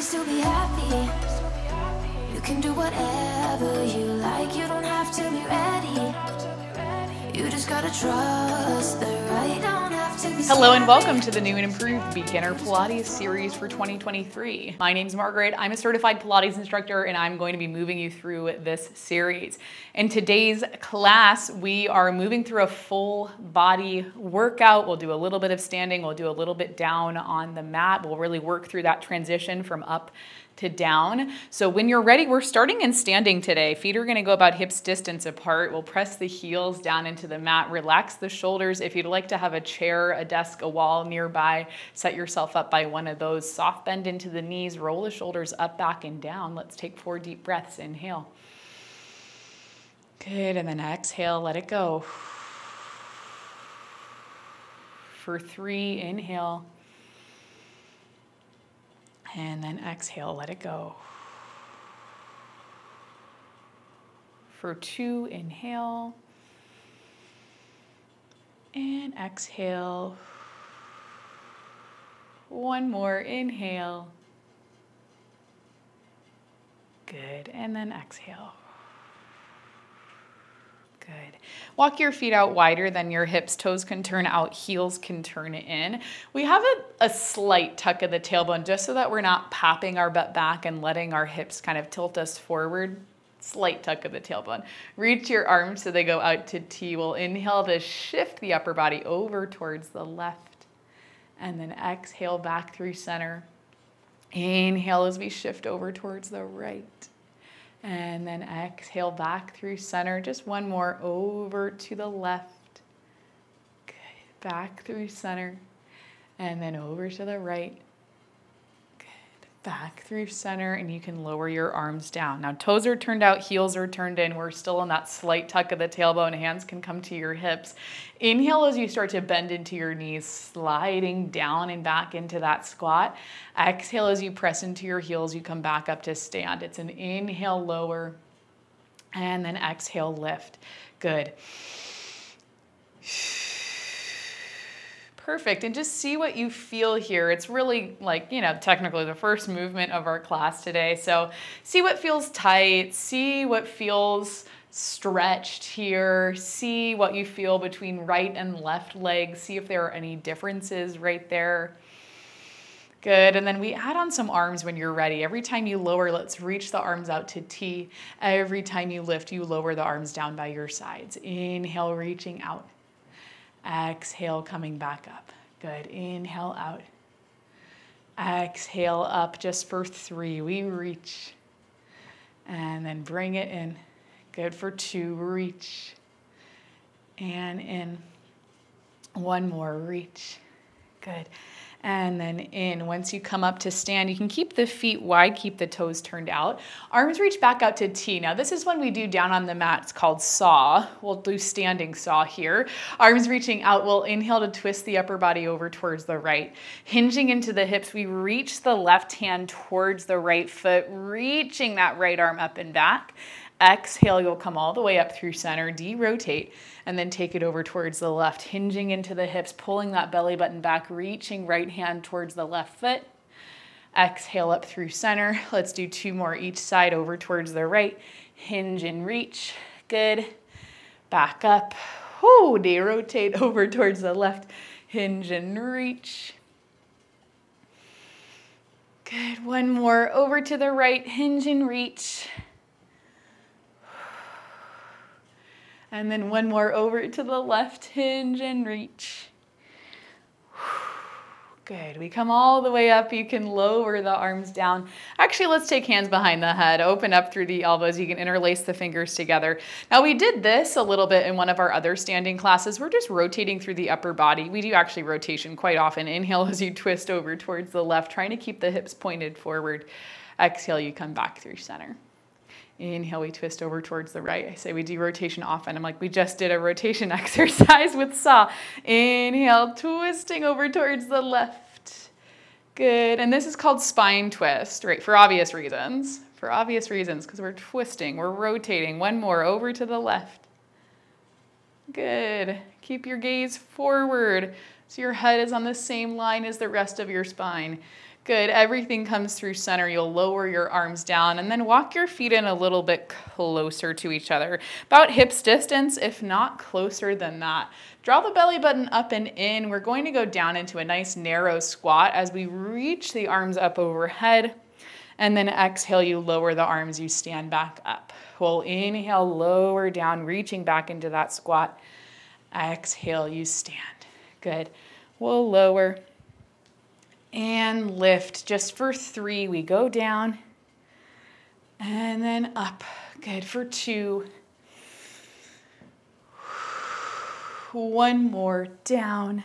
still be happy. You can do whatever you like. You don't have to be ready. You just gotta trust that I don't have to be. Hello and welcome to the new and improved Beginner Pilates series for 2023. My name's Margaret. I'm a certified Pilates instructor and I'm going to be moving you through this series. In today's class, we are moving through a full body workout. We'll do a little bit of standing. We'll do a little bit down on the mat. We'll really work through that transition from up to down. So when you're ready, we're starting in standing today. Feet are gonna go about hips distance apart. We'll press the heels down into the mat, relax the shoulders. If you'd like to have a chair, a desk, a wall nearby, set yourself up by one of those. Soft bend into the knees, roll the shoulders up, back, and down. Let's take 4 deep breaths. Inhale. Good, and then exhale, let it go. For 3, inhale. And then exhale, let it go. For 2, inhale. And exhale. 1 more, inhale. Good, and then exhale. Good. Walk your feet out wider than your hips. Toes can turn out, heels can turn in. We have a slight tuck of the tailbone just so that we're not popping our butt back and letting our hips kind of tilt us forward. Slight tuck of the tailbone. Reach your arms so they go out to T. We'll inhale to shift the upper body over towards the left. And then exhale back through center. Inhale as we shift over towards the right. And then exhale back through center. Just 1 more over to the left. Good. Back through center. And then over to the right. Good. Back through center. And you can lower your arms down. Now toes are turned out, heels are turned in. We're still in that slight tuck of the tailbone. Hands can come to your hips. Inhale as you start to bend into your knees, sliding down and back into that squat. Exhale as you press into your heels, you come back up to stand. It's an inhale, lower, and then exhale, lift. Good. Perfect, and just see what you feel here. It's really like, technically the first movement of our class today. So see what feels tight, see what feels stretched here, see what you feel between right and left legs, see if there are any differences right there. Good, and then we add on some arms when you're ready. Every time you lower, let's reach the arms out to T. Every time you lift, you lower the arms down by your sides. Inhale, reaching out. Exhale, coming back up. Good, inhale out. Exhale up just for 3. We reach. And then bring it in. Good for 2, reach. And in. 1 more, reach. Good. And then in. Once you come up to stand, you can keep the feet wide, keep the toes turned out. Arms reach back out to T. Now this is when we do down on the mat. It's called saw. We'll do standing saw here. Arms reaching out. We'll inhale to twist the upper body over towards the right. Hinging into the hips, we reach the left hand towards the right foot, reaching that right arm up and back. Exhale, you'll come all the way up through center, derotate, and then take it over towards the left, hinging into the hips, pulling that belly button back, reaching right hand towards the left foot. Exhale up through center. Let's do 2 more each side over towards the right. Hinge and reach. Good. Back up. Whoo, derotate over towards the left. Hinge and reach. Good. 1 more over to the right. Hinge and reach. And then 1 more over to the left, hinge and reach. Good, we come all the way up. You can lower the arms down. Actually, let's take hands behind the head, open up through the elbows. You can interlace the fingers together. Now we did this a little bit in one of our other standing classes. We're just rotating through the upper body. We do actually rotation quite often. Inhale as you twist over towards the left, trying to keep the hips pointed forward. Exhale, you come back through center. Inhale, we twist over towards the right. I say we do rotation often. I'm like, we just did a rotation exercise with saw. Inhale, twisting over towards the left. Good, and this is called spine twist, right? For obvious reasons, because we're twisting, we're rotating. 1 more over to the left. Good, keep your gaze forward so your head is on the same line as the rest of your spine. Good, everything comes through center. You'll lower your arms down and then walk your feet in a little bit closer to each other. About hips distance, if not closer than that. Draw the belly button up and in. We're going to go down into a nice narrow squat as we reach the arms up overhead. And then exhale, you lower the arms, you stand back up. We'll inhale, lower down, reaching back into that squat. Exhale, you stand. Good. We'll lower and lift. Just for 3, we go down and then up. Good. For 2. 1 more, down.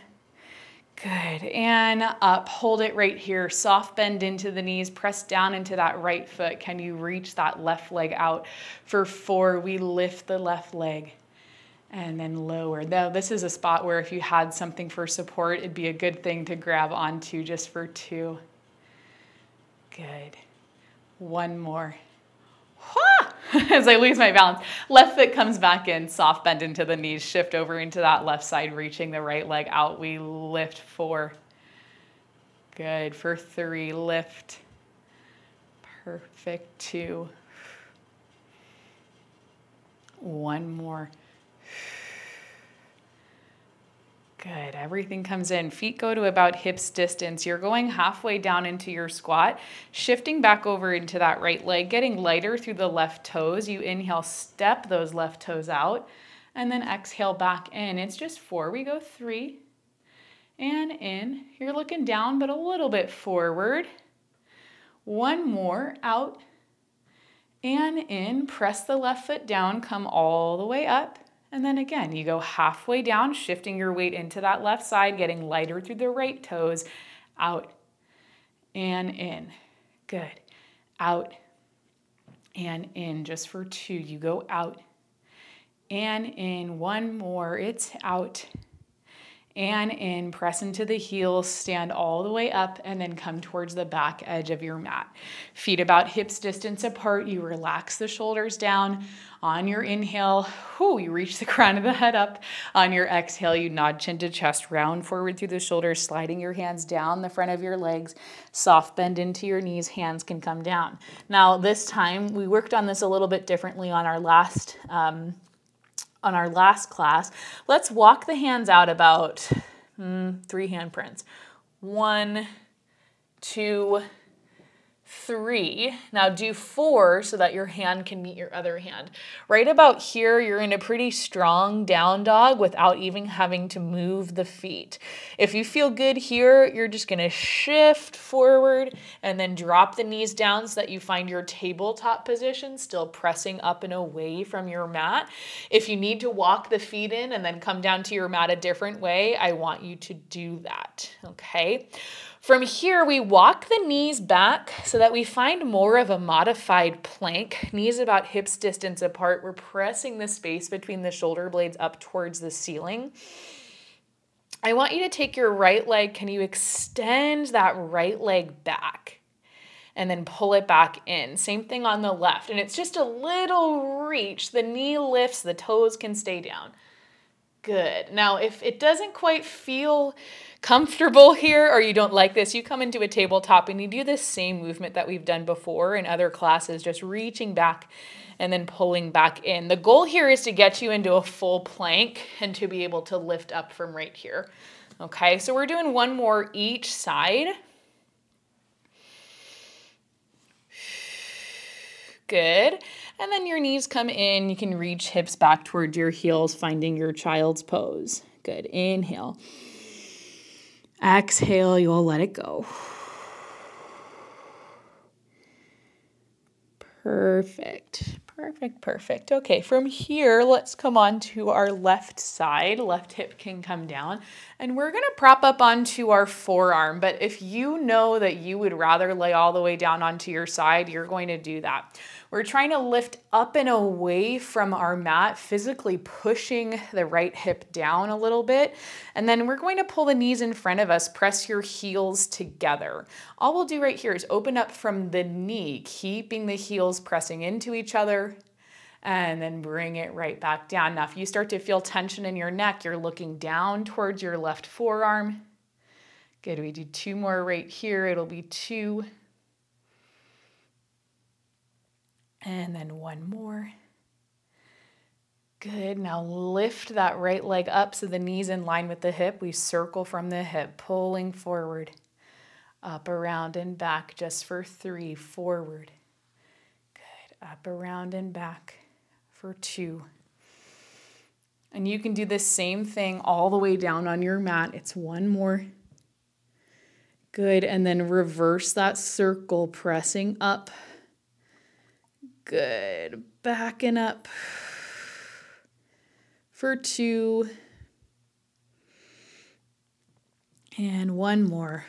Good, and up. Hold it right here. Soft bend into the knees, press down into that right foot. Can you reach that left leg out? For 4, we lift the left leg and then lower. Now, this is a spot where if you had something for support, it'd be a good thing to grab onto. Just for 2. Good. 1 more. As I lose my balance, left foot comes back in, soft bend into the knees, shift over into that left side, reaching the right leg out. We lift. 4. Good. For 3, lift. Perfect. 2. 1 more. Good, everything comes in. Feet go to about hips distance. You're going halfway down into your squat, shifting back over into that right leg, getting lighter through the left toes. You inhale, step those left toes out, and then exhale back in. It's just 4. We go 3 and in. You're looking down, but a little bit forward. 1 more, out and in. Press the left foot down, come all the way up. And then again, you go halfway down, shifting your weight into that left side, getting lighter through the right toes, out and in. Good. Out and in. Just for 2, you go out and in. 1 more, it's out and in. Press into the heels, stand all the way up, and then come towards the back edge of your mat. Feet about hips distance apart. You relax the shoulders down. On your inhale, you reach the crown of the head up. On your exhale, you nod chin to chest, round forward through the shoulders, sliding your hands down the front of your legs, soft bend into your knees, hands can come down. Now this time, we worked on this a little bit differently on our last class. Let's walk the hands out about 3 handprints. 1, 2, 3. Now do 4 so that your hand can meet your other hand. Right about here, you're in a pretty strong down dog without even having to move the feet. If you feel good here, you're just gonna shift forward and then drop the knees down so that you find your tabletop position, still pressing up and away from your mat. If you need to walk the feet in and then come down to your mat a different way, I want you to do that, okay? From here, we walk the knees back so that we find more of a modified plank. Knees about hips distance apart. We're pressing the space between the shoulder blades up towards the ceiling. I want you to take your right leg. Can you extend that right leg back? And then pull it back in. Same thing on the left. And it's just a little reach. The knee lifts, the toes can stay down. Good. Now, if it doesn't quite feel comfortable here or you don't like this, you come into a tabletop and you do this same movement that we've done before in other classes, just reaching back and then pulling back in. The goal here is to get you into a full plank and to be able to lift up from right here. Okay, so we're doing 1 more each side. Good. And then your knees come in. You can reach hips back towards your heels, finding your child's pose. Good. Inhale. Exhale, you'll let it go. Perfect. Perfect, perfect. Okay, from here, let's come on to our left side. Left hip can come down. And we're going to prop up onto our forearm. But if you know that you would rather lay all the way down onto your side, you're going to do that. We're trying to lift up and away from our mat, physically pushing the right hip down a little bit. And then we're going to pull the knees in front of us, press your heels together. All we'll do right here is open up from the knee, keeping the heels pressing into each other, and then bring it right back down. Now, if you start to feel tension in your neck, you're looking down towards your left forearm. Good, we do 2 more right here. It'll be 2. And then 1 more. Good, now lift that right leg up so the knee's in line with the hip. We circle from the hip, pulling forward, up, around, and back just for 3, forward. Good, up, around, and back for 2. And you can do the same thing all the way down on your mat. It's 1 more. Good, and then reverse that circle, pressing up. Good, back and up for 2. And 1 more.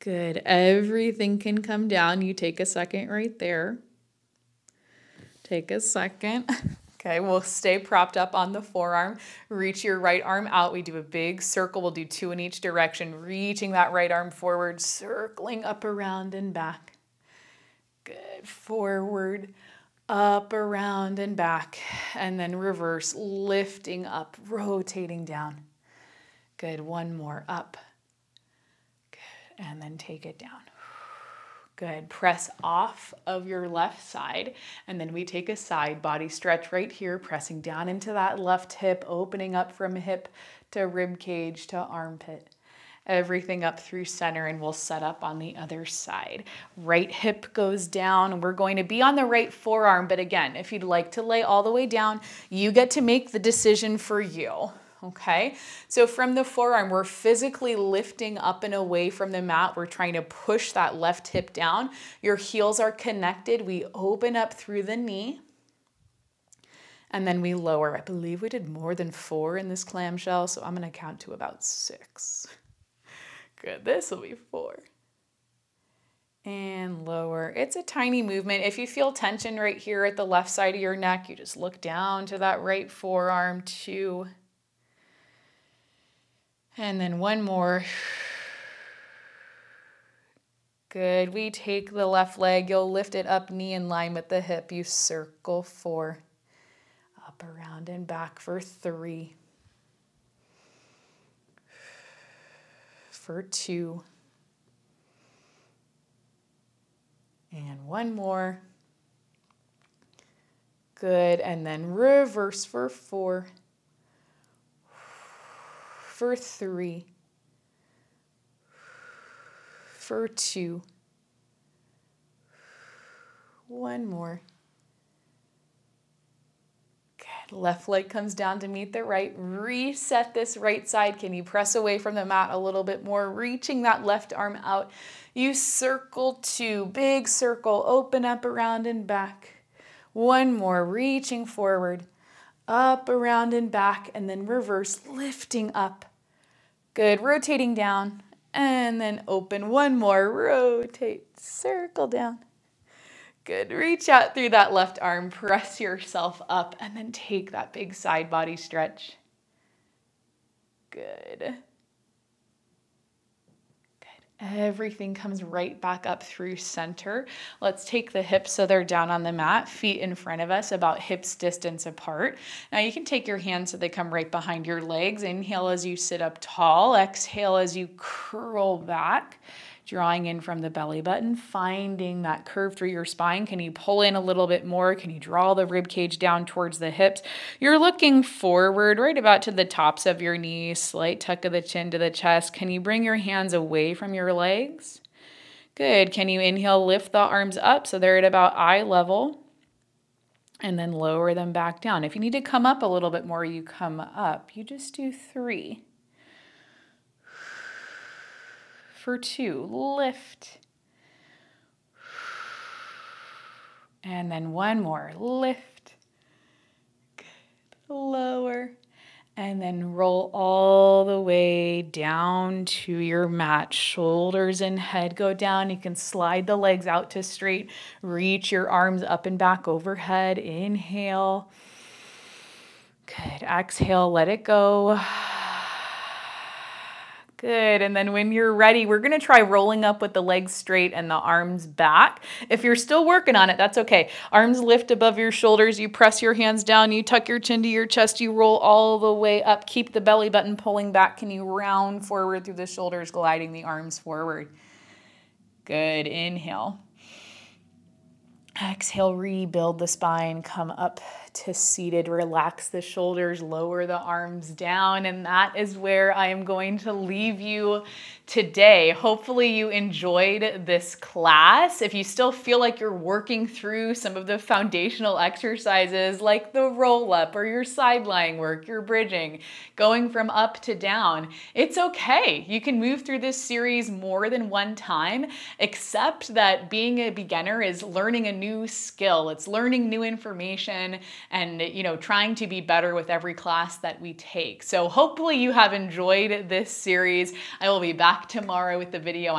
Good, everything can come down. You take a second right there. Take a second. Okay, we'll stay propped up on the forearm. Reach your right arm out. We do a big circle. We'll do 2 in each direction, reaching that right arm forward, circling up, around, and back. Good, forward, up, around, and back. And then reverse, lifting up, rotating down. Good, 1 more, up. Good, and then take it down. Good, press off of your left side, and then we take a side body stretch right here, pressing down into that left hip, opening up from hip to rib cage to armpit. Everything up through center, and we'll set up on the other side. Right hip goes down, and we're going to be on the right forearm, but again, if you'd like to lay all the way down, you get to make the decision for you. Okay, so from the forearm, we're physically lifting up and away from the mat. We're trying to push that left hip down. Your heels are connected. We open up through the knee, and then we lower. I believe we did more than 4 in this clamshell, so I'm going to count to about 6. Good, this will be 4. And lower. It's a tiny movement. If you feel tension right here at the left side of your neck, you just look down to that right forearm, 2. And then 1 more. Good. We take the left leg. You'll lift it up, knee in line with the hip. You circle 4. Up, around, and back for 3. For 2. And 1 more. Good. And then reverse for 4. For 3, for 2, 1 more. Good. Left leg comes down to meet the right. Reset this right side. Can you press away from the mat a little bit more? Reaching that left arm out. You circle 2, big circle, open up, around, and back. 1 more, reaching forward, up, around, and back, and then reverse, lifting up. Good, rotating down, and then open. 1 more, rotate, circle down. Good, reach out through that left arm, press yourself up, and then take that big side body stretch. Good. Everything comes right back up through center. Let's take the hips so they're down on the mat, feet in front of us, about hips distance apart. Now you can take your hands so they come right behind your legs. Inhale as you sit up tall. Exhale as you curl back, drawing in from the belly button, finding that curve through your spine. Can you pull in a little bit more? Can you draw the rib cage down towards the hips? You're looking forward right about to the tops of your knees, slight tuck of the chin to the chest. Can you bring your hands away from your legs? Good. Can you inhale, lift the arms up so they're at about eye level, and then lower them back down. If you need to come up a little bit more, you come up. You just do 3. For 2, lift. And then 1 more, lift. Good. Lower. And then roll all the way down to your mat. Shoulders and head go down. You can slide the legs out to straight. Reach your arms up and back overhead. Inhale. Good. Exhale, let it go. Good, and then when you're ready, we're gonna try rolling up with the legs straight and the arms back. If you're still working on it, that's okay. Arms lift above your shoulders, you press your hands down, you tuck your chin to your chest, you roll all the way up, keep the belly button pulling back. Can you round forward through the shoulders, gliding the arms forward? Good, inhale. Exhale, rebuild the spine, come up to seated, relax the shoulders, lower the arms down, and that is where I am going to leave you today. Hopefully you enjoyed this class. If you still feel like you're working through some of the foundational exercises like the roll up or your side lying work, your bridging, going from up to down, it's okay. You can move through this series more than one time, except that being a beginner is learning a new skill. It's learning new information and, you know, trying to be better with every class that we take. So hopefully you have enjoyed this series. I will be back tomorrow with the video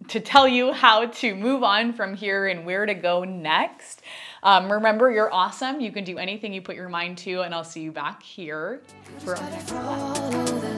to tell you how to move on from here and where to go next. Remember, you're awesome. You can do anything you put your mind to, and I'll see you back here for our next class.